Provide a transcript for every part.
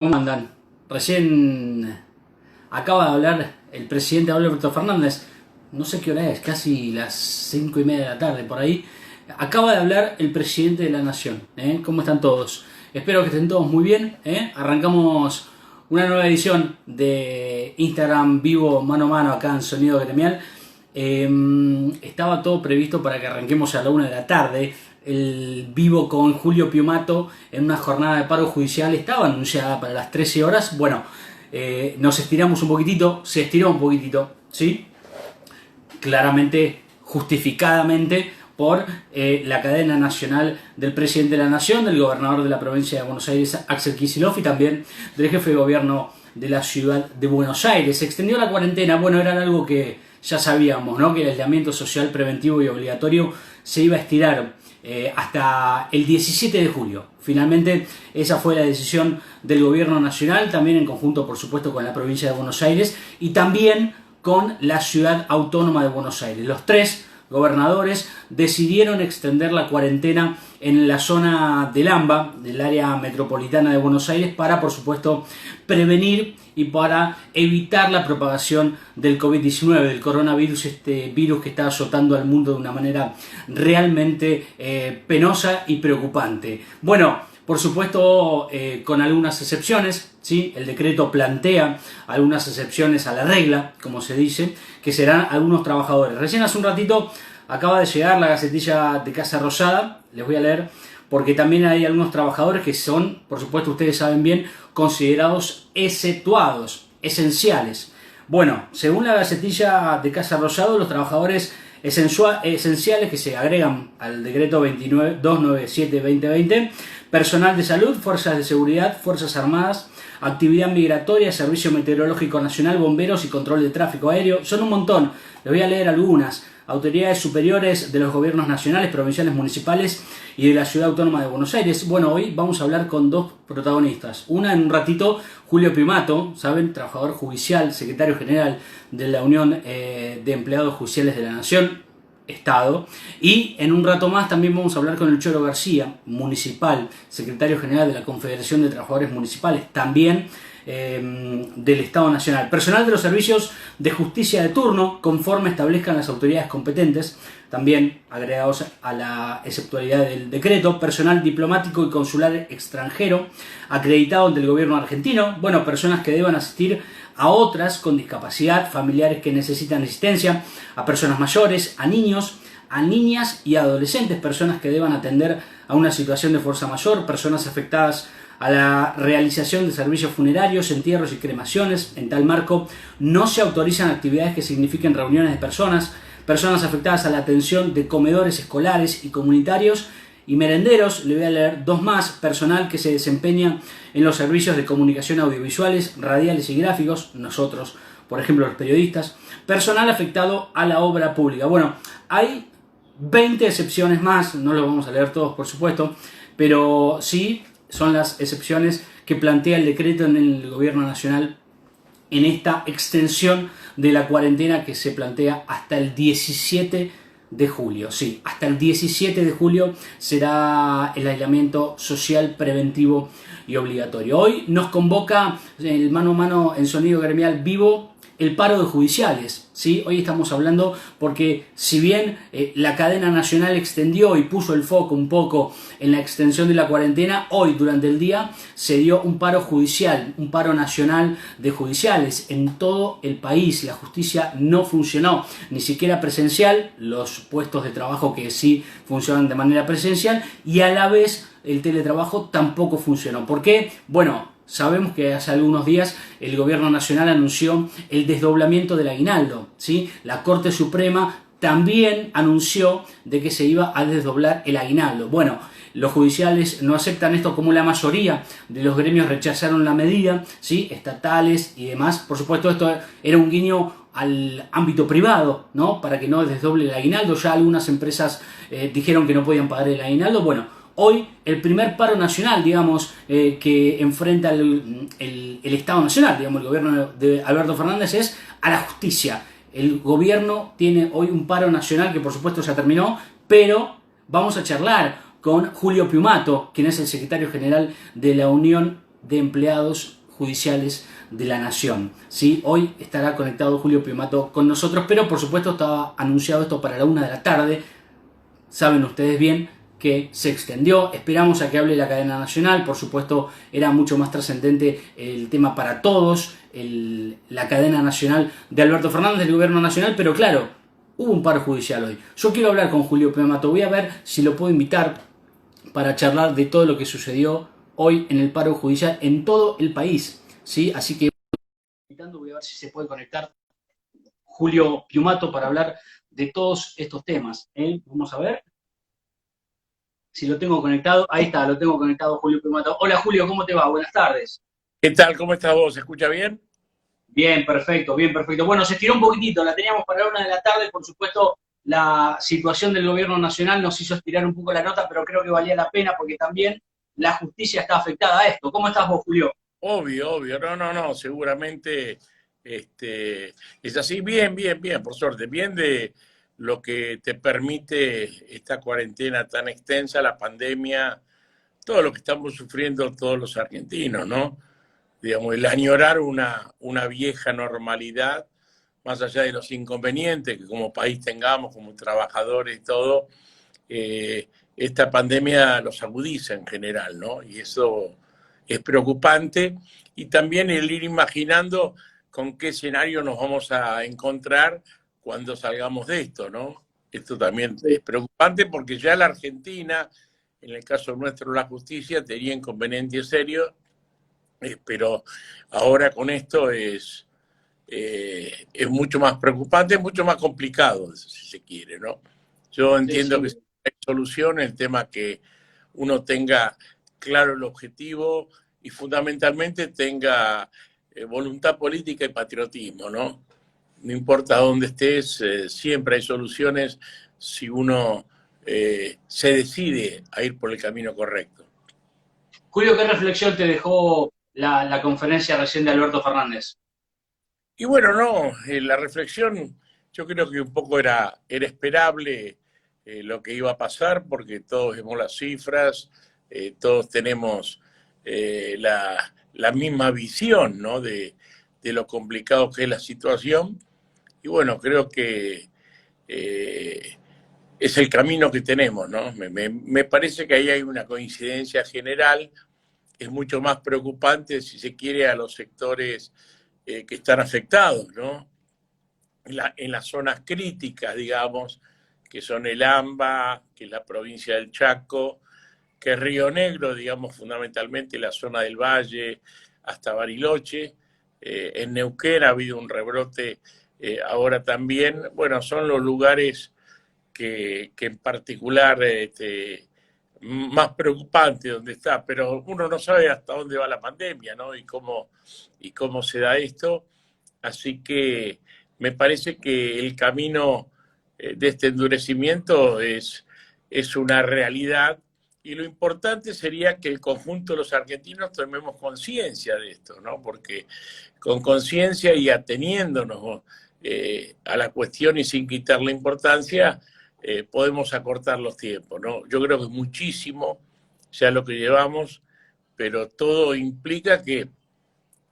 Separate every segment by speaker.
Speaker 1: ¿Cómo andan? Recién acaba de hablar el presidente Alberto Fernández, no sé qué hora es, casi las 5:30 de la tarde por ahí. Acaba de hablar el presidente de la Nación. ¿Cómo están todos? Espero que estén todos muy bien. Arrancamos una nueva edición de Instagram vivo mano a mano acá en Sonido Gremial. Estaba todo previsto para que arranquemos a la 1 de la tarde. El vivo con Julio Piumato en una jornada de paro judicial estaba anunciada para las 13 horas. Bueno, nos estiramos un poquitito, se estiró un poquitito, ¿sí? Claramente, justificadamente, por la cadena nacional del presidente de la Nación, del gobernador de la provincia de Buenos Aires, Axel Kicillof, y también del jefe de gobierno de la ciudad de Buenos Aires. Se extendió la cuarentena, bueno, era algo que ya sabíamos, ¿no? Que el aislamiento social preventivo y obligatorio se iba a estirar hasta el 17 de julio. Finalmente, esa fue la decisión del gobierno nacional, también en conjunto, por supuesto, con la provincia de Buenos Aires y también con la ciudad autónoma de Buenos Aires. Los tres gobernadores decidieron extender la cuarentena en la zona del AMBA, del área metropolitana de Buenos Aires, para, por supuesto, prevenir y para evitar la propagación del COVID-19, del coronavirus, este virus que está azotando al mundo de una manera realmente penosa y preocupante. Bueno, por supuesto, con algunas excepciones, ¿sí? El decreto plantea algunas excepciones a la regla, como se dice, que serán algunos trabajadores. Recién hace un ratito acaba de llegar la Gacetilla de Casa Rosada, les voy a leer, porque también hay algunos trabajadores que son, por supuesto ustedes saben bien, considerados exceptuados, esenciales. Bueno, según la Gacetilla de Casa Rosada, los trabajadores esenciales que se agregan al decreto 297-2020, personal de salud, fuerzas de seguridad, fuerzas armadas, actividad migratoria, servicio meteorológico nacional, bomberos y control de tráfico aéreo, son un montón, les voy a leer algunas. Autoridades superiores de los gobiernos nacionales, provinciales, municipales y de la Ciudad Autónoma de Buenos Aires. Bueno, hoy vamos a hablar con dos protagonistas. Una en un ratito, Julio Piumato, ¿saben? Trabajador judicial, secretario general de la Unión de Empleados Judiciales de la Nación, Estado. Y en un rato más también vamos a hablar con el Choro García, municipal, secretario general de la Confederación de Trabajadores Municipales, también del Estado Nacional. Personal de los servicios de justicia de turno, conforme establezcan las autoridades competentes, también agregados a la exceptualidad del decreto. Personal diplomático y consular extranjero, acreditado ante el gobierno argentino. Bueno, personas que deban asistir a otras con discapacidad, familiares que necesitan asistencia, a personas mayores, a niños, a niñas y adolescentes, personas que deban atender a una situación de fuerza mayor, personas afectadas a la realización de servicios funerarios, entierros y cremaciones. En tal marco, no se autorizan actividades que signifiquen reuniones de personas, personas afectadas a la atención de comedores escolares y comunitarios y merenderos. Le voy a leer dos más: personal que se desempeña en los servicios de comunicación audiovisuales, radiales y gráficos, nosotros, por ejemplo, los periodistas, personal afectado a la obra pública. Bueno, hay 20 excepciones más, no lo vamos a leer todos, por supuesto, pero sí son las excepciones que plantea el decreto en el gobierno nacional en esta extensión de la cuarentena que se plantea hasta el 17 de julio. Sí, hasta el 17 de julio será el aislamiento social preventivo y obligatorio. Hoy nos convoca el mano a mano en Sonido Gremial vivo el paro de judiciales, ¿sí? Hoy estamos hablando porque si bien la cadena nacional extendió y puso el foco un poco en la extensión de la cuarentena, hoy durante el día se dio un paro judicial, un paro nacional de judiciales en todo el país. La justicia no funcionó, ni siquiera presencial, los puestos de trabajo que sí funcionan de manera presencial, y a la vez el teletrabajo tampoco funcionó. ¿Por qué? Bueno, sabemos que hace algunos días el gobierno nacional anunció el desdoblamiento del aguinaldo, ¿sí? La Corte Suprema también anunció de que se iba a desdoblar el aguinaldo. Bueno, los judiciales no aceptan esto, como la mayoría de los gremios rechazaron la medida, ¿sí? Estatales y demás. Por supuesto, esto era un guiño al ámbito privado, ¿no? Para que no desdoble el aguinaldo. Ya algunas empresas dijeron que no podían pagar el aguinaldo. Bueno, hoy el primer paro nacional, digamos, que enfrenta el Estado Nacional, digamos, el gobierno de Alberto Fernández, es a la justicia. El gobierno tiene hoy un paro nacional que por supuesto ya terminó, pero vamos a charlar con Julio Piumato, quien es el secretario general de la Unión de empleados judiciales de la Nación. ¿Sí? Hoy estará conectado Julio Piumato con nosotros, pero por supuesto estaba anunciado esto para la 1 de la tarde. Saben ustedes bien que se extendió, esperamos a que hable la cadena nacional, por supuesto era mucho más trascendente el tema para todos, la cadena nacional de Alberto Fernández, del gobierno nacional, pero claro, hubo un paro judicial hoy. Yo quiero hablar con Julio Piumato, voy a ver si lo puedo invitar para charlar de todo lo que sucedió hoy en el paro judicial en todo el país, ¿sí? Así que voy a ver si se puede conectar Julio Piumato para hablar de todos estos temas. Vamos a ver si lo tengo conectado. Ahí está, lo tengo conectado Julio Piumato. Hola Julio, ¿cómo te va? Buenas tardes.
Speaker 2: ¿Qué tal? ¿Cómo estás vos? ¿Se escucha bien?
Speaker 1: Bien, perfecto, bien, perfecto. Bueno, se estiró un poquitito, la teníamos para la 1 de la tarde, por supuesto, la situación del gobierno nacional nos hizo estirar un poco la nota, pero creo que valía la pena porque también la justicia está afectada a esto. ¿Cómo estás vos, Julio?
Speaker 2: Obvio, obvio. No, seguramente es así. Bien, bien, bien, por suerte. Bien de lo que te permite esta cuarentena tan extensa, la pandemia, todo lo que estamos sufriendo todos los argentinos, ¿no? Digamos, el añorar una vieja normalidad, más allá de los inconvenientes que como país tengamos, como trabajadores y todo, esta pandemia los agudiza en general, ¿no? Y eso es preocupante. Y también el ir imaginando con qué escenario nos vamos a encontrar cuando salgamos de esto, ¿no? Esto también es preocupante porque ya la Argentina, en el caso nuestro la justicia, tenía inconvenientes serios, pero ahora con esto es mucho más preocupante, es mucho más complicado, si se quiere, ¿no? Yo
Speaker 1: Sí,
Speaker 2: entiendo que
Speaker 1: sí.
Speaker 2: hay solución, el tema que uno tenga claro el objetivo y fundamentalmente tenga voluntad política y patriotismo, ¿no? No importa dónde estés, siempre hay soluciones si uno se decide a ir por el camino correcto.
Speaker 1: Julio, ¿qué reflexión te dejó la conferencia recién de Alberto Fernández?
Speaker 2: Y bueno, no, la reflexión yo creo que un poco era esperable lo que iba a pasar porque todos vemos las cifras, todos tenemos la misma visión, ¿no? De lo complicado que es la situación. Y bueno, creo que eh, es el camino que tenemos, ¿no? Me parece que ahí hay una coincidencia general, es mucho más preocupante si se quiere a los sectores que están afectados, ¿no? En las zonas críticas, digamos, que son el AMBA, que es la provincia del Chaco, que es Río Negro, digamos, fundamentalmente la zona del Valle hasta Bariloche. En Neuquén ha habido un rebrote ahora también. Bueno, son los lugares que en particular más preocupante donde está, pero uno no sabe hasta dónde va la pandemia, ¿no? Y cómo se da esto. Así que me parece que el camino de este endurecimiento es una realidad y lo importante sería que el conjunto de los argentinos tomemos conciencia de esto, ¿no? Porque con conciencia y ateniéndonos a la cuestión y sin quitar la importancia, podemos acortar los tiempos, ¿no? Yo creo que muchísimo ya lo que llevamos, pero todo implica que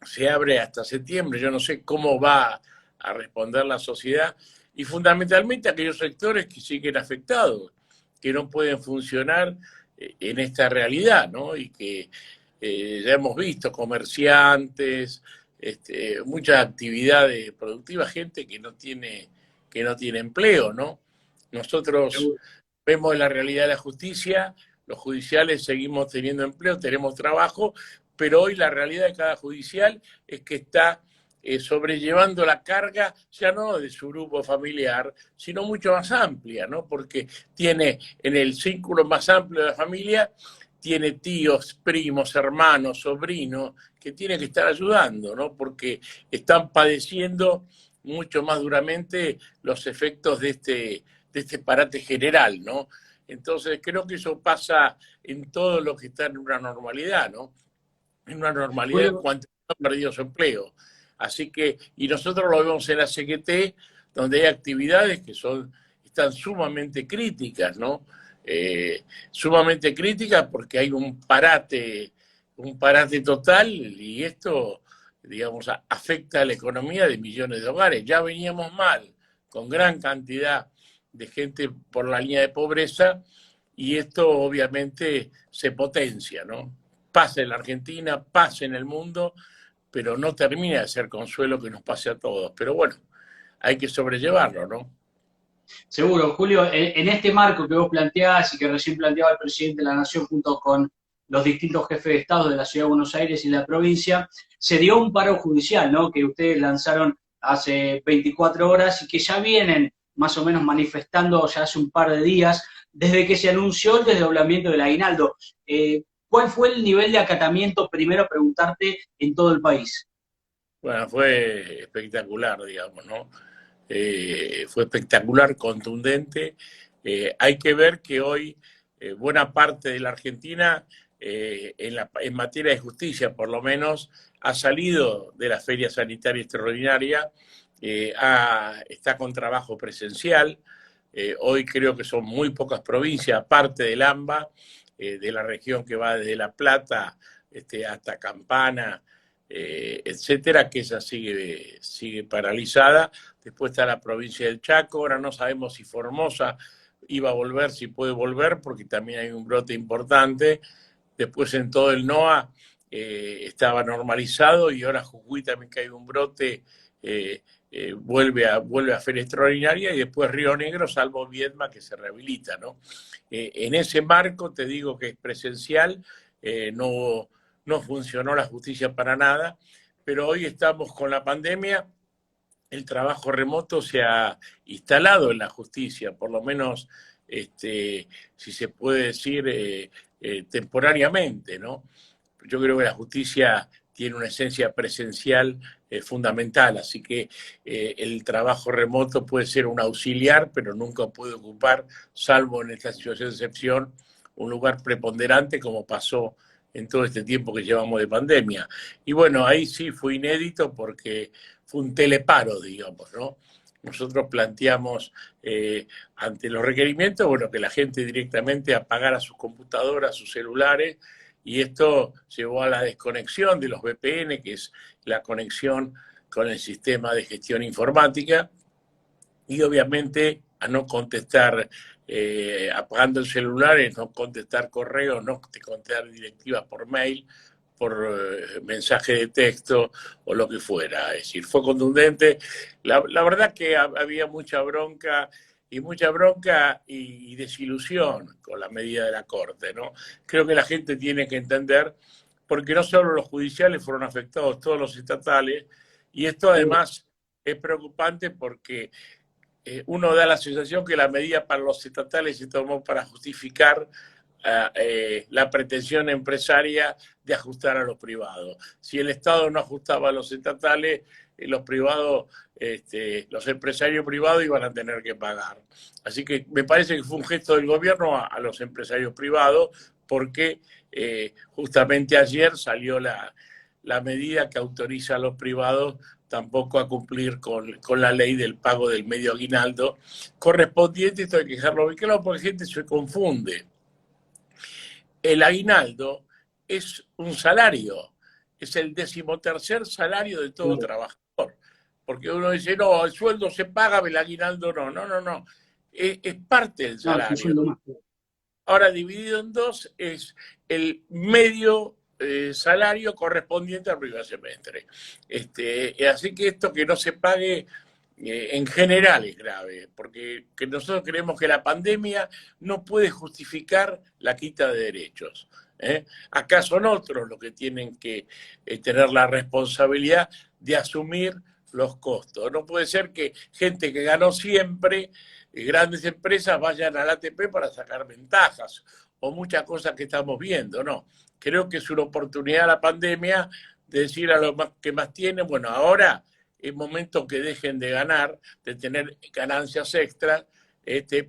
Speaker 2: se abre hasta septiembre. Yo no sé cómo va a responder la sociedad y fundamentalmente aquellos sectores que siguen afectados, que no pueden funcionar en esta realidad, ¿no? Y que ya hemos visto comerciantes, muchas actividades productivas, gente que no tiene empleo, ¿no? Nosotros vemos la realidad de la justicia, los judiciales seguimos teniendo empleo, tenemos trabajo, pero hoy la realidad de cada judicial es que está sobrellevando la carga ya no de su grupo familiar, sino mucho más amplia, ¿no? Porque tiene en el círculo más amplio de la familia, tiene tíos, primos, hermanos, sobrinos, que tiene que estar ayudando, ¿no? Porque están padeciendo mucho más duramente los efectos de este parate general, ¿no? Entonces creo que eso pasa en todo lo que está en una normalidad, ¿no? En una normalidad en
Speaker 1: Julio,
Speaker 2: cuanto a perdido su empleo. Así que, y nosotros lo vemos en la CGT, donde hay actividades que están sumamente críticas, ¿no? Sumamente críticas porque hay un parate un parate total y esto, digamos, afecta a la economía de millones de hogares. Ya veníamos mal, con gran cantidad de gente por la línea de pobreza y esto obviamente se potencia, ¿no? Pasa en la Argentina, pasa en el mundo, pero no termina de ser consuelo que nos pase a todos. Pero bueno, hay que sobrellevarlo, ¿no?
Speaker 1: Seguro, Julio, en este marco que vos planteás y que recién planteaba el presidente de la Nación junto con los distintos jefes de Estado de la Ciudad de Buenos Aires y la provincia, se dio un paro judicial, ¿no? Que ustedes lanzaron hace 24 horas y que ya vienen más o menos manifestando ya hace un par de días, desde que se anunció el desdoblamiento del aguinaldo. ¿Cuál fue el nivel de acatamiento, primero preguntarte, en todo el país?
Speaker 2: Bueno, fue espectacular, digamos, ¿no? Fue espectacular, contundente. Hay que ver que hoy buena parte de la Argentina, en materia de justicia por lo menos, ha salido de la feria sanitaria extraordinaria, está con trabajo presencial. Hoy creo que son muy pocas provincias, aparte del AMBA, de la región que va desde La Plata hasta Campana, etcétera, que esa sigue paralizada. Después está la provincia del Chaco, ahora no sabemos si Formosa iba a volver, si puede volver, porque también hay un brote importante. Después en todo el NOA estaba normalizado y ahora Jujuy también que hay un brote, vuelve a feria extraordinaria y después Río Negro, salvo Viedma, que se rehabilita, ¿no? En ese marco te digo que es presencial, no funcionó la justicia para nada, pero hoy estamos con la pandemia, el trabajo remoto se ha instalado en la justicia, por lo menos, si se puede decir, temporariamente, ¿no? Yo creo que la justicia tiene una esencia presencial fundamental, así que el trabajo remoto puede ser un auxiliar, pero nunca puede ocupar, salvo en esta situación de excepción, un lugar preponderante como pasó en todo este tiempo que llevamos de pandemia. Y bueno, ahí sí fue inédito porque fue un teleparo, digamos, ¿no? Nosotros planteamos ante los requerimientos, bueno, que la gente directamente apagara sus computadoras, sus celulares, y esto llevó a la desconexión de los VPN, que es la conexión con el sistema de gestión informática, y obviamente a no contestar, apagando el celular, no contestar correos, no contestar directivas por mail, por mensaje de texto o lo que fuera. Es decir, fue contundente. La verdad que había mucha bronca y desilusión con la medida de la Corte, ¿no? Creo que la gente tiene que entender, porque no solo los judiciales fueron afectados, todos los estatales, y esto además es preocupante porque uno da la sensación que la medida para los estatales se tomó para justificar la pretensión empresaria de ajustar a los privados. Si el Estado no ajustaba a los estatales, los privados, los empresarios privados iban a tener que pagar. Así que me parece que fue un gesto del gobierno a los empresarios privados, porque justamente ayer salió la medida que autoriza a los privados tampoco a cumplir con la ley del pago del medio aguinaldo correspondiente. Esto hay que dejarlo bien claro porque la gente se confunde. El aguinaldo es un salario, es el 13º salario de todo trabajador. Porque uno dice, no, el sueldo se paga, el aguinaldo no. No. Es parte del salario. Ahora, dividido en dos, es el medio salario correspondiente al primer semestre. Así que esto que no se pague en general es grave, porque nosotros creemos que la pandemia no puede justificar la quita de derechos. Acá son otros los que tienen que tener la responsabilidad de asumir los costos. No puede ser que gente que ganó siempre, grandes empresas, vayan al ATP para sacar ventajas o muchas cosas que estamos viendo, no. Creo que es una oportunidad la pandemia de decir a los que más tienen, bueno, ahora es momento que dejen de ganar, de tener ganancias extras,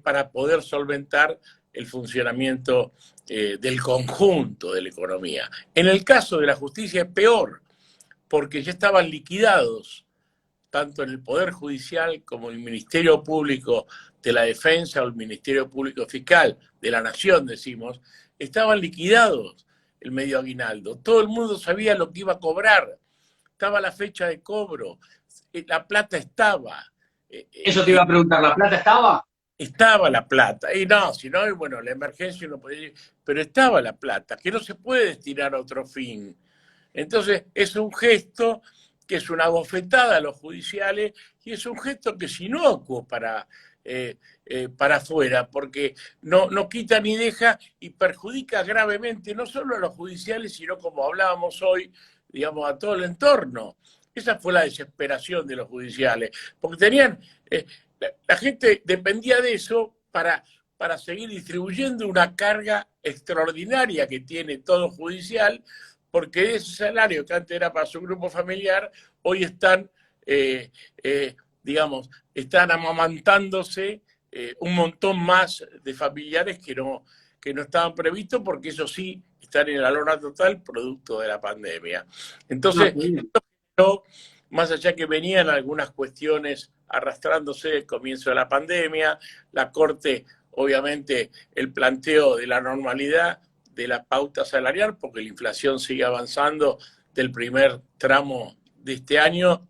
Speaker 2: para poder solventar el funcionamiento del conjunto de la economía. En el caso de la justicia es peor, porque ya estaban liquidados, tanto en el Poder Judicial como el Ministerio Público de la Defensa o el Ministerio Público Fiscal de la Nación, decimos, estaban liquidados. el medio aguinaldo. Todo el mundo sabía lo que iba a cobrar. Estaba la fecha de cobro. La plata estaba.
Speaker 1: Eso te iba a preguntar, ¿la plata estaba?
Speaker 2: Estaba la plata. Y no, si no, bueno, la emergencia no podía. Pero estaba la plata, que no se puede destinar a otro fin. Entonces, es un gesto que es una bofetada a los judiciales y es un gesto que es inocuo para afuera, porque no quita ni deja y perjudica gravemente no solo a los judiciales, sino como hablábamos hoy, digamos, a todo el entorno. Esa fue la desesperación de los judiciales, porque tenían, la gente dependía de eso para seguir distribuyendo una carga extraordinaria que tiene todo judicial, porque ese salario que antes era para su grupo familiar, hoy están, digamos, están amamantándose un montón más de familiares que no estaban previstos, porque eso sí, están en la lona total producto de la pandemia. Entonces, no, más allá que venían algunas cuestiones arrastrándose el comienzo de la pandemia, la Corte, obviamente, el planteo de la normalidad de la pauta salarial, porque la inflación sigue avanzando del primer tramo de este año,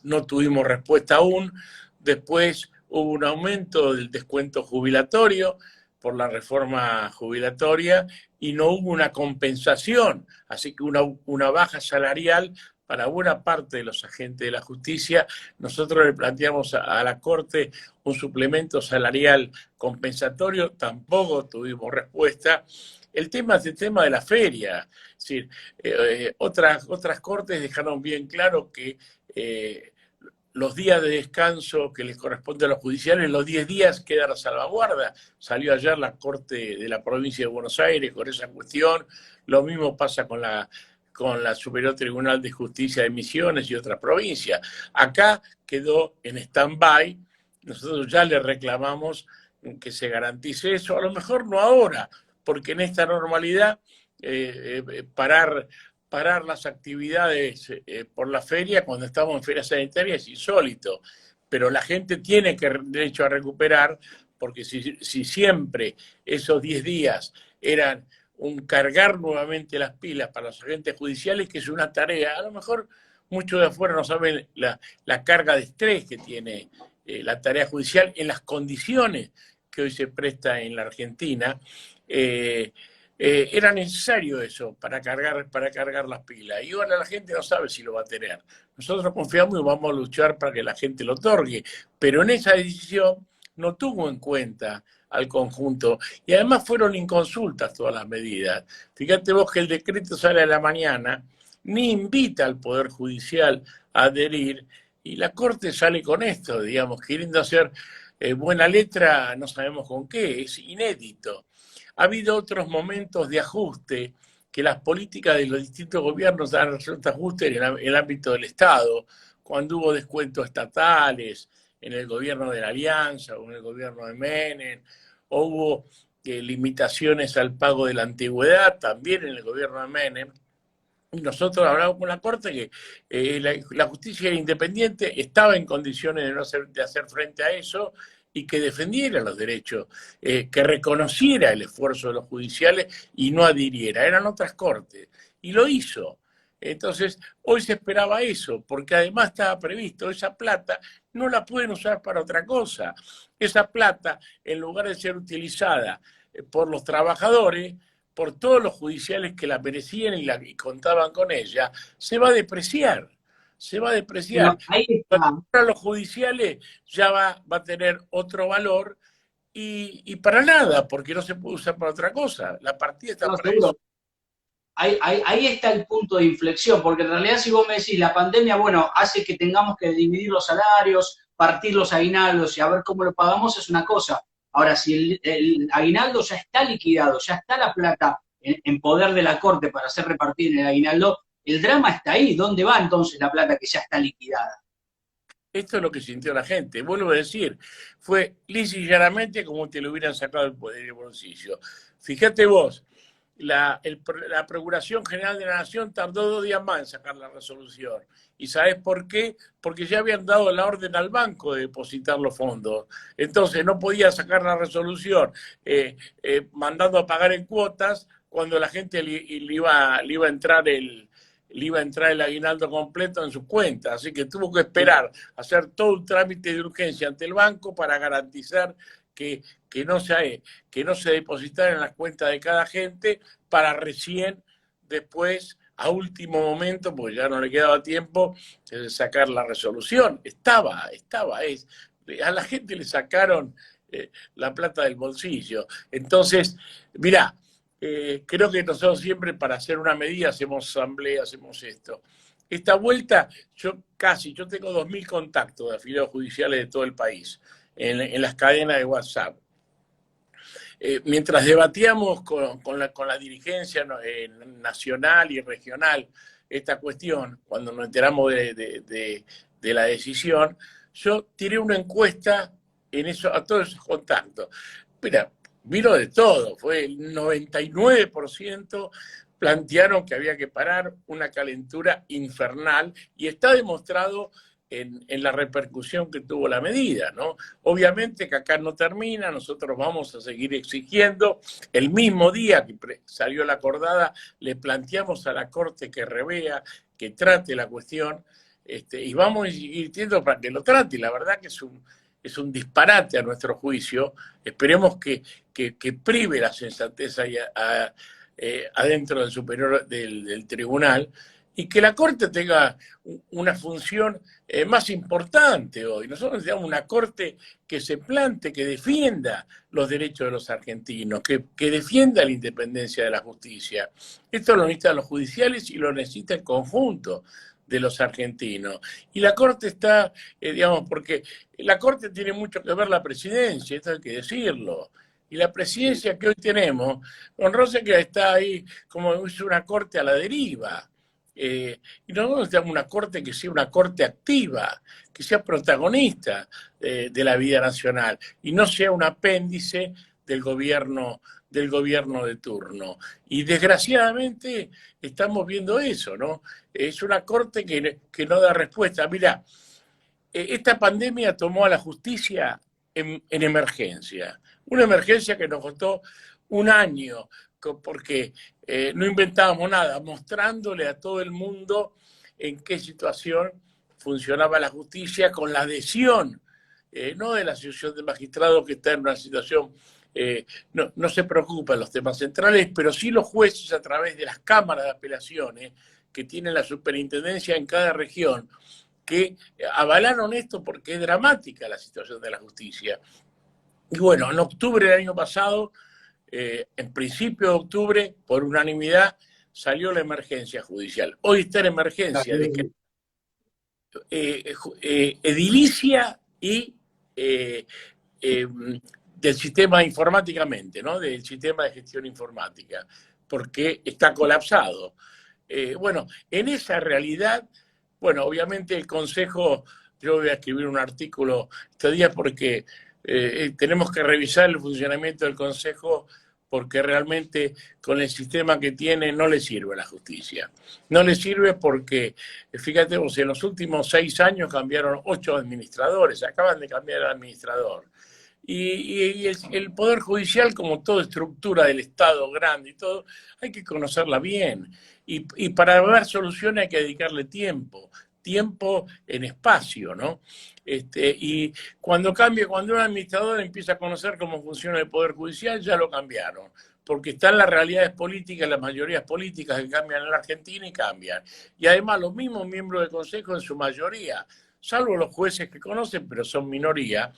Speaker 2: no tuvimos respuesta aún. Después hubo un aumento del descuento jubilatorio por la reforma jubilatoria y no hubo una compensación, así que una baja salarial para buena parte de los agentes de la justicia. Nosotros le planteamos a la Corte un suplemento salarial compensatorio, tampoco tuvimos respuesta. El tema es el tema de la feria. Es decir, otras cortes dejaron bien claro que los días de descanso que les corresponde a los judiciales, los 10 días quedan a salvaguarda. Salió ayer la Corte de la Provincia de Buenos Aires con esa cuestión. Lo mismo pasa con la Superior Tribunal de Justicia de Misiones y otras provincias. Acá quedó en stand-by. Nosotros ya le reclamamos que se garantice eso, a lo mejor no ahora, porque en esta normalidad parar las actividades por la feria cuando estamos en feria sanitaria es insólito, pero la gente tiene derecho a recuperar, porque si siempre esos 10 días eran un cargar nuevamente las pilas para los agentes judiciales, que es una tarea, a lo mejor muchos de afuera no saben la carga de estrés que tiene la tarea judicial en las condiciones que hoy se presta en la Argentina. Era necesario eso para cargar las pilas. Y ahora la gente no sabe si lo va a tener. Nosotros confiamos y vamos a luchar para que la gente lo otorgue. Pero en esa decisión no tuvo en cuenta al conjunto. Y además fueron inconsultas todas las medidas. Fíjate vos que el decreto sale a la mañana, ni invita al Poder Judicial a adherir, y la Corte sale con esto, digamos, queriendo hacer buena letra, no sabemos con qué, es inédito. Ha habido otros momentos de ajuste que las políticas de los distintos gobiernos han resuelto ajustes en el ámbito del Estado, cuando hubo descuentos estatales en el gobierno de la Alianza o en el gobierno de Menem, o hubo limitaciones al pago de la antigüedad también en el gobierno de Menem. Y nosotros hablamos con la Corte que la justicia era independiente, estaba en condiciones de hacer frente a eso y que defendiera los derechos, que reconociera el esfuerzo de los judiciales y no adhiriera. Eran otras cortes. Y lo hizo. Entonces, hoy se esperaba eso, porque además estaba previsto, esa plata no la pueden usar para otra cosa. Esa plata, en lugar de ser utilizada por los trabajadores, por todos los judiciales que la merecían y contaban con ella, se va a depreciar. Se va a depreciar. Para los judiciales ya va a tener otro valor y para nada, porque no se puede usar para otra cosa. La partida está para eso.
Speaker 1: Ahí está el punto de inflexión, porque en realidad si vos me decís, la pandemia, bueno, hace que tengamos que dividir los salarios, partir los aguinaldos y a ver cómo lo pagamos, es una cosa. Ahora, si el aguinaldo ya está liquidado, ya está la plata en poder de la Corte para ser repartida en el aguinaldo, el drama está ahí. ¿Dónde va entonces la plata que ya está liquidada?
Speaker 2: Esto es lo que sintió la gente. Vuelvo a decir, fue lisa y llanamente como te lo hubieran sacado el poder del bolsillo. Fíjate vos, la Procuración General de la Nación tardó 2 días más en sacar la resolución. ¿Y sabés por qué? Porque ya habían dado la orden al banco de depositar los fondos. Entonces no podía sacar la resolución mandando a pagar en cuotas cuando la gente le iba a entrar el aguinaldo completo en su cuenta, así que tuvo que esperar a hacer todo un trámite de urgencia ante el banco para garantizar que, que no se depositara en las cuentas de cada gente, para recién después, a último momento, porque ya no le quedaba tiempo, sacar la resolución. A la gente le sacaron la plata del bolsillo. Entonces, mirá, creo que nosotros siempre, para hacer una medida, hacemos asamblea, hacemos esto. Esta vuelta, yo tengo 2.000 contactos de afiliados judiciales de todo el país en las cadenas de WhatsApp. Mientras debatíamos con la dirigencia nacional y regional esta cuestión, cuando nos enteramos de la decisión, yo tiré una encuesta a todos esos contactos. Mira, vino de todo, fue el 99% plantearon que había que parar, una calentura infernal, y está demostrado en la repercusión que tuvo la medida, ¿no? Obviamente que acá no termina, nosotros vamos a seguir exigiendo. El mismo día que salió la acordada, le planteamos a la Corte que revea, que trate la cuestión, y vamos insistiendo para que lo trate. La verdad que es un disparate a nuestro juicio. Esperemos que prive la sensatez ahí adentro del superior del tribunal, y que la Corte tenga una función más importante hoy. Nosotros necesitamos una Corte que se plante, que defienda los derechos de los argentinos, que defienda la independencia de la justicia. Esto lo necesitan los judiciales y lo necesita el conjunto de los argentinos. Y la Corte está, porque la Corte tiene mucho que ver la presidencia, esto hay que decirlo. Y la presidencia que hoy tenemos, con Rosenberg está ahí como es una Corte a la deriva. Y nosotros necesitamos una Corte que sea una Corte activa, que sea protagonista de la vida nacional y no sea un apéndice del gobierno de turno. Y desgraciadamente estamos viendo eso, ¿no? Es una Corte que no da respuesta. Mirá, esta pandemia tomó a la justicia en emergencia. Una emergencia que nos costó un año, porque no inventábamos nada, mostrándole a todo el mundo en qué situación funcionaba la justicia, con la adhesión, no de la Asociación de Magistrados, que está en una situación, no se preocupa en los temas centrales, pero sí los jueces, a través de las cámaras de apelaciones que tiene la superintendencia en cada región, que avalaron esto, porque es dramática la situación de la justicia. Y bueno, en octubre del año pasado, en principio de octubre, por unanimidad, salió la emergencia judicial. Hoy está en emergencia edilicia y del sistema informáticamente, ¿no? Del sistema de gestión informática, porque está colapsado. Bueno, en esa realidad, bueno, obviamente el Consejo, yo voy a escribir un artículo este día porque tenemos que revisar el funcionamiento del Consejo, porque realmente con el sistema que tiene no le sirve a la justicia. No le sirve porque, fíjate vos, en los últimos 6 años cambiaron 8 administradores, acaban de cambiar el administrador. Y el Poder Judicial, como toda estructura del Estado grande y todo, hay que conocerla bien. Y para ver soluciones hay que dedicarle tiempo en espacio, ¿no? Y cuando un administrador empieza a conocer cómo funciona el Poder Judicial, ya lo cambiaron, porque están las realidades políticas, las mayorías políticas que cambian en la Argentina y cambian. Y además los mismos miembros del Consejo, en su mayoría, salvo los jueces que conocen, pero son minoría,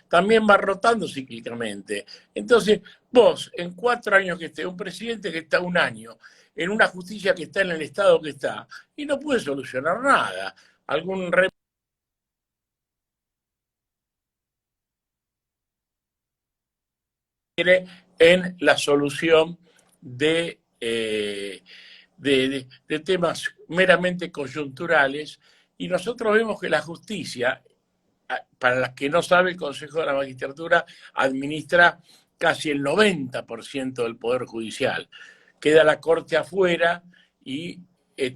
Speaker 2: también va rotando cíclicamente. Entonces, vos, en 4 años que esté, un presidente que está un año, en una justicia que está en el estado que está, y no puede solucionar nada. Algún en la solución de temas meramente coyunturales, y nosotros vemos que la justicia, para las que no sabe, el Consejo de la Magistratura administra casi el 90% del Poder Judicial. Queda la Corte afuera y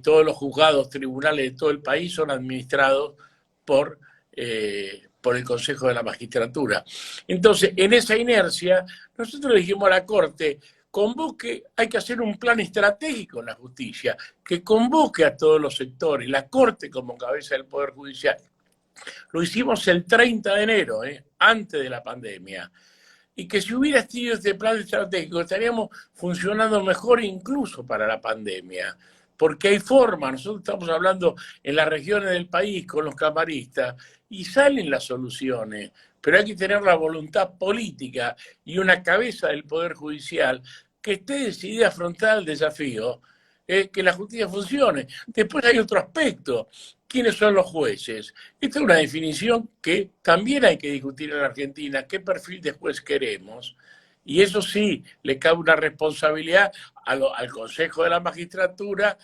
Speaker 2: todos los juzgados, tribunales de todo el país son administrados por el Consejo de la Magistratura. Entonces, en esa inercia, nosotros le dijimos a la Corte, convoque, hay que hacer un plan estratégico en la justicia, que convoque a todos los sectores, la Corte como cabeza del Poder Judicial. Lo hicimos el 30 de enero, antes de la pandemia. Y que si hubiera sido este plan estratégico, estaríamos funcionando mejor incluso para la pandemia. Porque hay formas, nosotros estamos hablando en las regiones del país con los camaristas y salen las soluciones, pero hay que tener la voluntad política y una cabeza del Poder Judicial que esté decidida a afrontar el desafío, que la justicia funcione. Después hay otro aspecto. ¿Quiénes son los jueces? Esta es una definición que también hay que discutir en la Argentina. ¿Qué perfil de juez queremos? Y eso sí, le cabe una responsabilidad al Consejo de la Magistratura,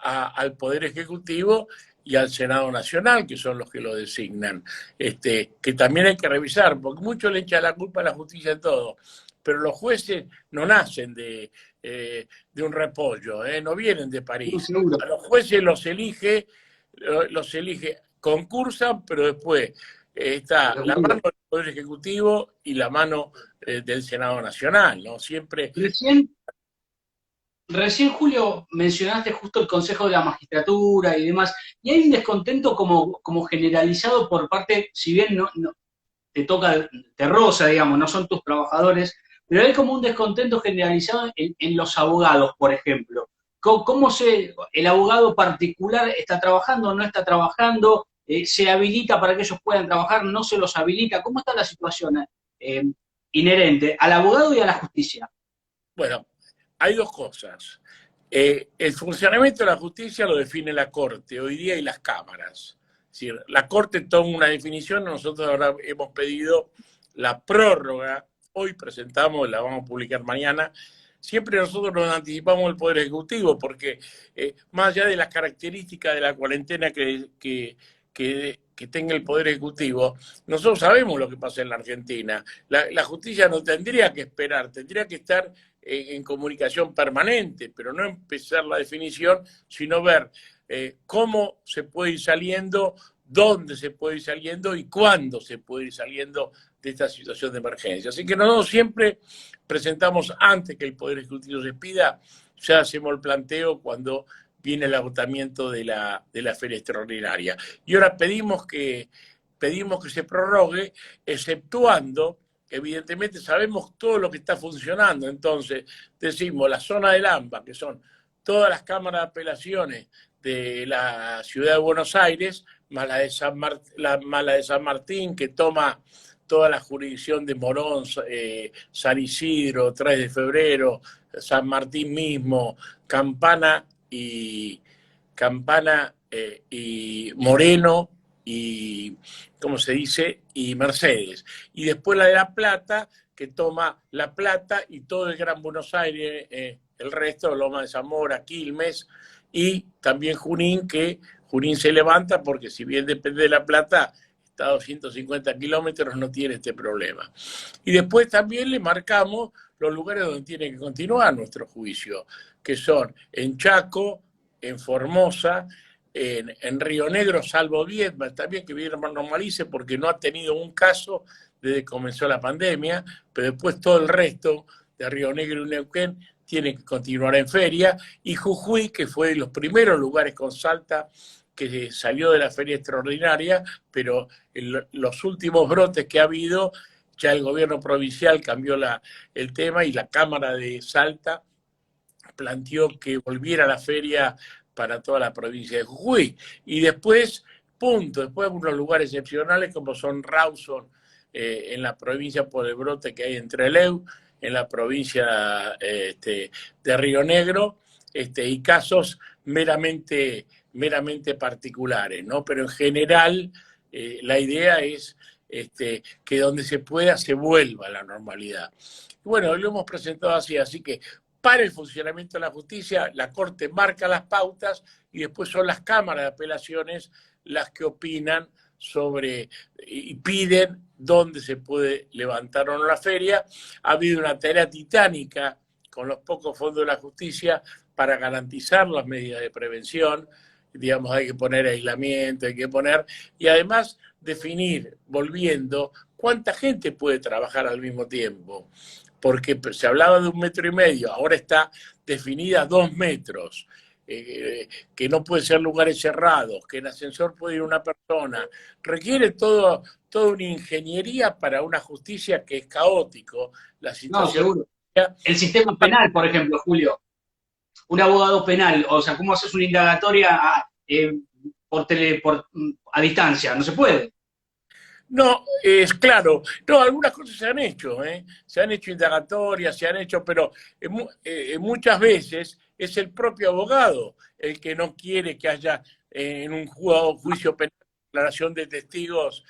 Speaker 2: al Poder Ejecutivo y al Senado Nacional, que son los que lo designan, que también hay que revisar, porque muchos le echan la culpa a la justicia en todo, pero los jueces no nacen de un repollo, no vienen de París. A los jueces los elige, concursan, pero después está la mano del Poder Ejecutivo y la mano del Senado Nacional, ¿no? Siempre.
Speaker 1: Recién, Julio, mencionaste justo el Consejo de la Magistratura y demás, y hay un descontento como generalizado por parte, si bien no te toca, te roza, digamos, no son tus trabajadores, pero hay como un descontento generalizado en los abogados, por ejemplo. ¿Cómo el abogado particular está trabajando o no está trabajando? ¿Se habilita para que ellos puedan trabajar? ¿No se los habilita? ¿Cómo está la situación inherente al abogado y a la justicia?
Speaker 2: Bueno, hay dos cosas. El funcionamiento de la justicia lo define la Corte hoy día y las cámaras. Es decir, la Corte toma una definición, nosotros ahora hemos pedido la prórroga, hoy presentamos, la vamos a publicar mañana. Siempre nosotros nos anticipamos el Poder Ejecutivo porque más allá de las características de la cuarentena que tenga el Poder Ejecutivo, nosotros sabemos lo que pasa en la Argentina. La justicia no tendría que esperar, tendría que estar en comunicación permanente, pero no empezar la definición, sino ver cómo se puede ir saliendo, dónde se puede ir saliendo y cuándo se puede ir saliendo de esta situación de emergencia. Así que nosotros siempre presentamos, antes que el Poder Ejecutivo se pida, ya hacemos el planteo cuando viene el agotamiento de la feria extraordinaria. Y ahora pedimos que se prorrogue, exceptuando, evidentemente sabemos todo lo que está funcionando, entonces decimos la zona del AMBA, que son todas las cámaras de apelaciones de la ciudad de Buenos Aires, más la de San Martín, que toma toda la jurisdicción de Morón, San Isidro, 3 de febrero, San Martín mismo, Campana y Moreno y, ¿cómo se dice? Y Mercedes. Y después la de La Plata, que toma La Plata y todo el Gran Buenos Aires, el resto, Loma de Zamora, Quilmes, y también Junín, que Junín se levanta porque si bien depende de La Plata, está a 250 kilómetros, no tiene este problema. Y después también le marcamos los lugares donde tiene que continuar nuestro juicio, que son en Chaco, en Formosa, en Río Negro, salvo Viedma, también que Viedma normalice porque no ha tenido un caso desde que comenzó la pandemia, pero después todo el resto de Río Negro y Neuquén tiene que continuar en feria, y Jujuy, que fue de los primeros lugares con Salta que salió de la feria extraordinaria, pero en los últimos brotes que ha habido, ya el gobierno provincial cambió el tema y la Cámara de Salta planteó que volviera a la feria para toda la provincia de Jujuy. Y después, después unos lugares excepcionales como son Rawson, en la provincia por el brote que hay en Trelew, en la provincia de Río Negro, y casos meramente particulares, ¿no? Pero en general la idea es que donde se pueda se vuelva a la normalidad. Y bueno, lo hemos presentado así que para el funcionamiento de la justicia, la Corte marca las pautas y después son las cámaras de apelaciones las que opinan sobre y piden dónde se puede levantar o no la feria. Ha habido una tarea titánica con los pocos fondos de la justicia para garantizar las medidas de prevención. Digamos, hay que poner aislamiento, y además definir, volviendo, cuánta gente puede trabajar al mismo tiempo. porque se hablaba de 1,5 metros, ahora está definida 2 metros, que no puede ser lugares cerrados, que en ascensor puede ir una persona, requiere toda una ingeniería para una justicia que es caótico, la
Speaker 1: No,
Speaker 2: situación.
Speaker 1: seguro. El sistema penal, por ejemplo, Julio, un abogado penal, o sea, ¿cómo haces una indagatoria a distancia? No se puede.
Speaker 2: No, es claro, no, algunas cosas se han hecho, ¿eh? Se han hecho indagatorias, se han hecho, pero muchas veces es el propio abogado el que no quiere que haya en un juicio penal declaración de testigos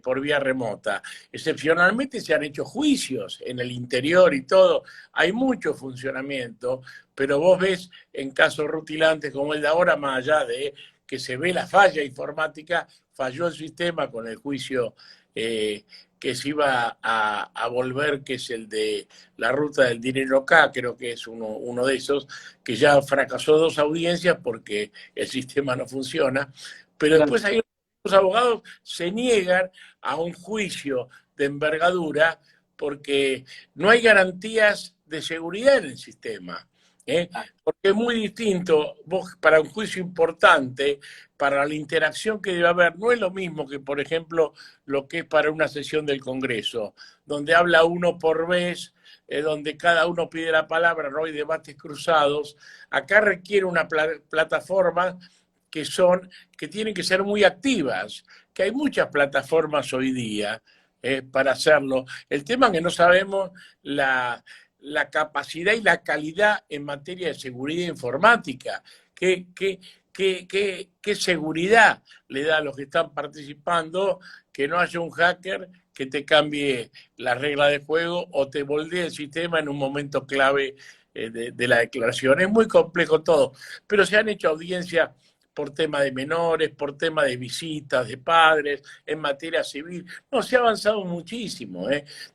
Speaker 2: por vía remota. Excepcionalmente se han hecho juicios en el interior y todo, hay mucho funcionamiento, pero vos ves en casos rutilantes como el de ahora, más allá de que se ve la falla informática, falló el sistema con el juicio que se iba a volver, que es el de la ruta del dinero acá, creo que es uno de esos, que ya fracasó 2 audiencias porque el sistema no funciona, pero
Speaker 1: Claro.
Speaker 2: después hay los abogados se niegan a un juicio de envergadura porque no hay garantías de seguridad en el sistema. Porque es muy distinto, vos para un juicio importante, para la interacción que debe haber, no es lo mismo que, por ejemplo, lo que es para una sesión del Congreso, donde habla uno por vez, donde cada uno pide la palabra, no hay debates cruzados. Acá requiere una plataforma que tienen que ser muy activas, que hay muchas plataformas hoy día para hacerlo. El tema es que no sabemos la capacidad y la calidad en materia de seguridad informática. ¿Qué seguridad le da a los que están participando que no haya un hacker que te cambie la regla de juego o te voltee el sistema en un momento clave de la declaración? Es muy complejo todo, pero se han hecho audiencias por tema de menores, por tema de visitas de padres, en materia civil. No, se ha avanzado muchísimo.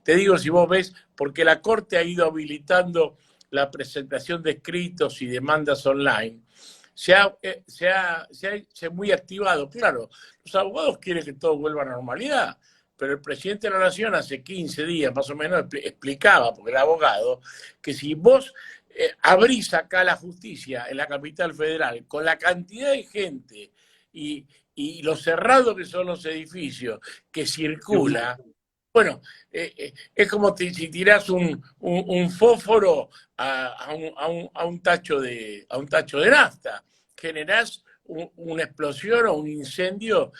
Speaker 2: Te digo, si vos ves, porque la Corte ha ido habilitando la presentación de escritos y demandas online, se ha muy activado. Claro, los abogados quieren que todo vuelva a la normalidad, pero el presidente de la Nación hace 15 días más o menos explicaba, porque era abogado, que si vos abrís acá la justicia en la capital federal con la cantidad de gente y lo cerrado que son los edificios que circula, bueno, es como si tirás un fósforo a un tacho de nafta, generás una explosión o un incendio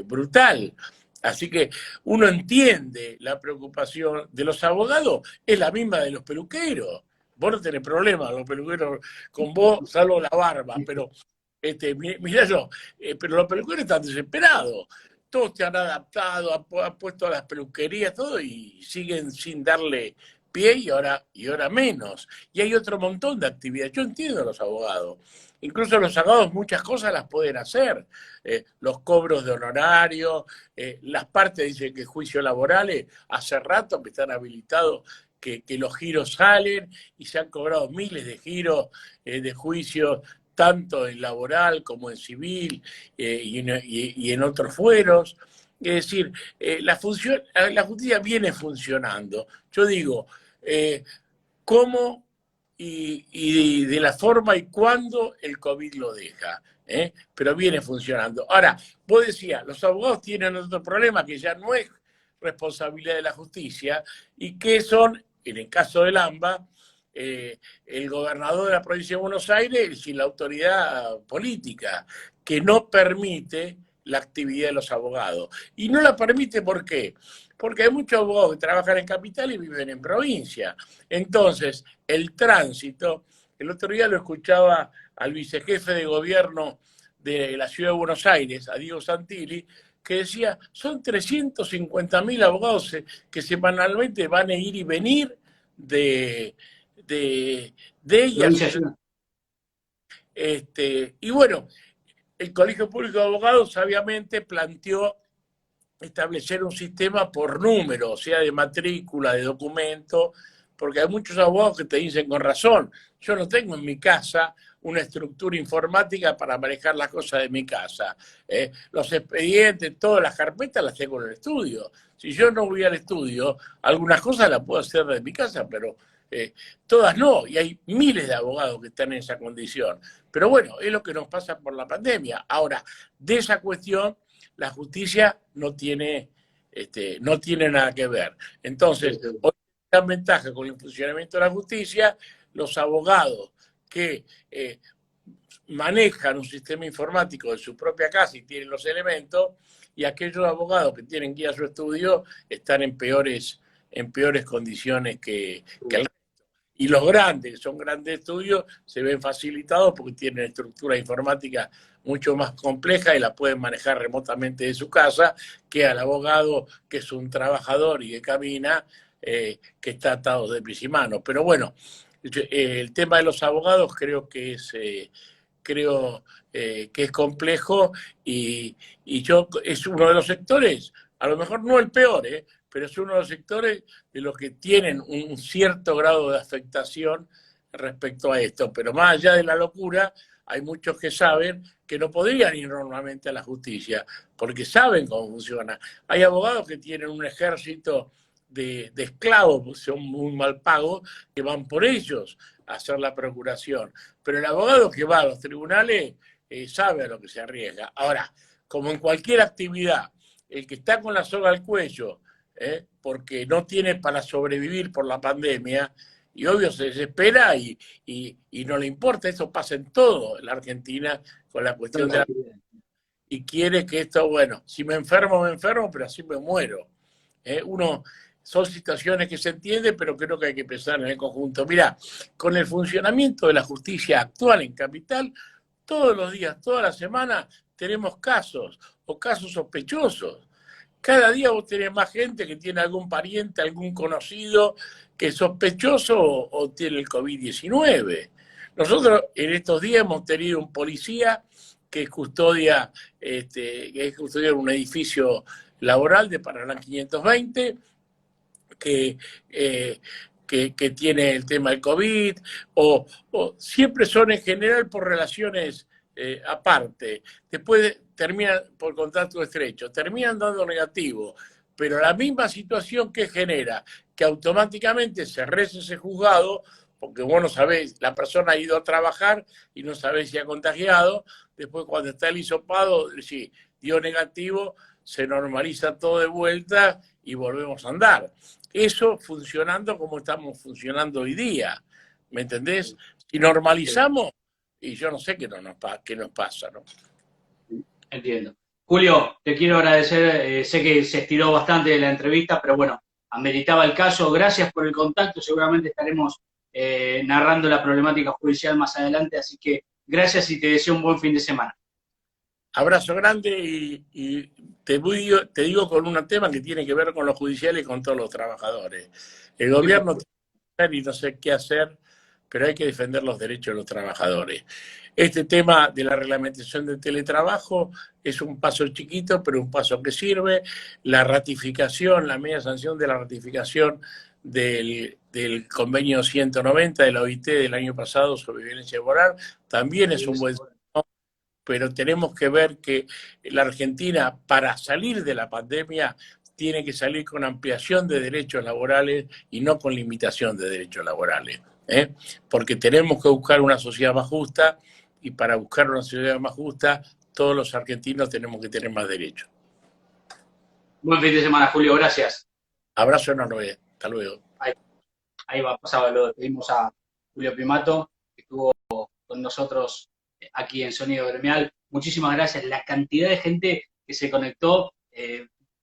Speaker 2: brutal. Así que uno entiende la preocupación de los abogados, es la misma de los peluqueros. Vos no tenés problema, los peluqueros con vos, salvo la barba, pero mirá yo, pero los peluqueros están desesperados. Todos se han adaptado, han puesto a las peluquerías, todo, y siguen sin darle pie y ahora menos. Y hay otro montón de actividades. Yo entiendo a los abogados. Incluso los abogados muchas cosas las pueden hacer. Los cobros de honorario, las partes dicen que juicios laborales, hace rato que están habilitados que los giros salen y se han cobrado miles de giros de juicios, tanto en laboral como en civil y en otros fueros. Es decir, la justicia viene funcionando. Yo digo, cómo y de la forma y cuándo el COVID lo deja. Pero viene funcionando. Ahora, vos decías, los abogados tienen otro problema que ya no es responsabilidad de la justicia y que son, en el caso del AMBA, el gobernador de la provincia de Buenos Aires y la autoridad política, que no permite la actividad de los abogados. Y no la permite, ¿por qué? Porque hay muchos abogados que trabajan en capital y viven en provincia. Entonces, el tránsito, el otro día lo escuchaba al vicejefe de gobierno de la ciudad de Buenos Aires, a Diego Santilli, que decía, son 350.000 abogados que semanalmente van a ir y venir de ellas. Y bueno, el Colegio Público de Abogados sabiamente planteó establecer un sistema por número, o sea, de matrícula, de documento, porque hay muchos abogados que te dicen con razón, yo no tengo en mi casa una estructura informática para manejar las cosas de mi casa. Los expedientes, todas las carpetas las tengo en el estudio. Si yo no voy al estudio, algunas cosas las puedo hacer desde mi casa, pero todas no. Y hay miles de abogados que están en esa condición. Pero bueno, es lo que nos pasa por la pandemia. Ahora, de esa cuestión, la justicia no tiene nada que ver. Entonces, hoy gran ventaja con el funcionamiento de la justicia, los abogados que manejan un sistema informático de su propia casa y tienen los elementos, y aquellos abogados que tienen que ir a su estudio están en peores condiciones que el resto. Y los grandes, que son grandes estudios, se ven facilitados porque tienen estructura informática mucho más compleja y la pueden manejar remotamente de su casa, que al abogado que es un trabajador y que camina, que está atado de pies y manos. Pero bueno, el tema de los abogados creo que es complejo y es uno de los sectores, a lo mejor no el peor, pero es uno de los sectores de los que tienen un cierto grado de afectación respecto a esto. Pero más allá de la locura, hay muchos que saben que no podrían ir normalmente a la justicia, porque saben cómo funciona. Hay abogados que tienen un ejército de esclavos, son muy mal pagos, que van por ellos a hacer la procuración. Pero el abogado que va a los tribunales sabe a lo que se arriesga. Ahora, como en cualquier actividad, el que está con la soga al cuello, porque no tiene para sobrevivir por la pandemia, y obvio se desespera y no le importa, eso pasa en todo en la Argentina con la cuestión de la... Y quiere que esto, bueno, si me enfermo, pero así me muero. Son situaciones que se entienden, pero creo que hay que pensar en el conjunto. Mirá, con el funcionamiento de la justicia actual en Capital, todos los días, toda la semana, tenemos casos o casos sospechosos. Cada día vos tenés más gente que tiene algún pariente, algún conocido que es sospechoso o tiene el COVID-19. Nosotros en estos días hemos tenido un policía que custodia un edificio laboral de Paraná 520, que tiene el tema del COVID, o siempre son en general por relaciones aparte. Después terminan por contacto estrecho, terminan dando negativo, pero la misma situación que genera que automáticamente se rece ese juzgado, porque vos no sabés, la persona ha ido a trabajar y no sabés si ha contagiado, después cuando está el hisopado, sí, dio negativo, se normaliza todo de vuelta y volvemos a andar. Eso funcionando como estamos funcionando hoy día, ¿me entendés? Si normalizamos, y yo no sé qué nos pasa, ¿no?
Speaker 1: Entiendo. Julio, te quiero agradecer, sé que se estiró bastante la entrevista, pero bueno, ameritaba el caso. Gracias por el contacto, seguramente estaremos narrando la problemática judicial más adelante, así que gracias y te deseo un buen fin de semana.
Speaker 2: Abrazo grande y te digo con un tema que tiene que ver con los judiciales y con todos los trabajadores. El gobierno tiene que hacer y no sé qué hacer, pero hay que defender los derechos de los trabajadores. Este tema de la reglamentación del teletrabajo es un paso chiquito, pero un paso que sirve. La ratificación, la media sanción de la ratificación del convenio 190 de la OIT del año pasado sobre violencia laboral también es un buen signo, pero tenemos que ver que la Argentina, para salir de la pandemia, tiene que salir con ampliación de derechos laborales y no con limitación de derechos laborales. Porque tenemos que buscar una sociedad más justa, y para buscar una sociedad más justa, todos los argentinos tenemos que tener más derechos.
Speaker 1: Buen fin de semana, Julio, gracias.
Speaker 2: Abrazo enorme, hasta luego.
Speaker 1: Ahí va, pasaba, lo despedimos a Julio Primato, que estuvo con nosotros aquí en Sonido Gremial. Muchísimas gracias, la cantidad de gente que se conectó,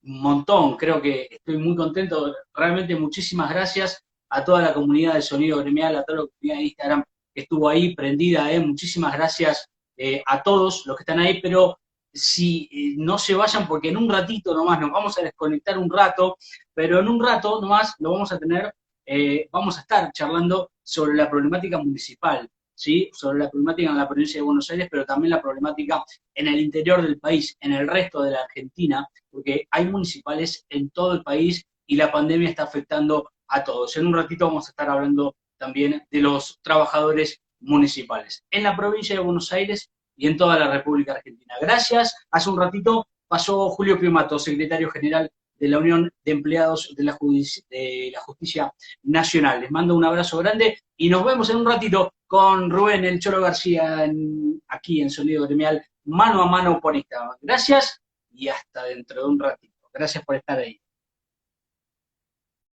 Speaker 1: un montón, creo que estoy muy contento, realmente muchísimas gracias a toda la comunidad de Sonido Gremial, a toda la comunidad de Instagram que estuvo ahí prendida, muchísimas gracias a todos los que están ahí, pero si no se vayan porque en un ratito nomás nos vamos a desconectar un rato, pero en un rato nomás lo vamos a tener, vamos a estar charlando sobre la problemática municipal, ¿sí? Sobre la problemática en la provincia de Buenos Aires, pero también la problemática en el interior del país, en el resto de la Argentina, porque hay municipales en todo el país y la pandemia está afectando a todos. En un ratito vamos a estar hablando también de los trabajadores municipales en la provincia de Buenos Aires y en toda la República Argentina. Gracias. Hace un ratito pasó Julio Piumato, secretario general de la Unión de Empleados de la Justicia Nacional. Les mando un abrazo grande y nos vemos en un ratito con Rubén El Cholo García aquí en Sonido Gremial, mano a mano con esta. Gracias y hasta dentro de un ratito. Gracias por estar ahí.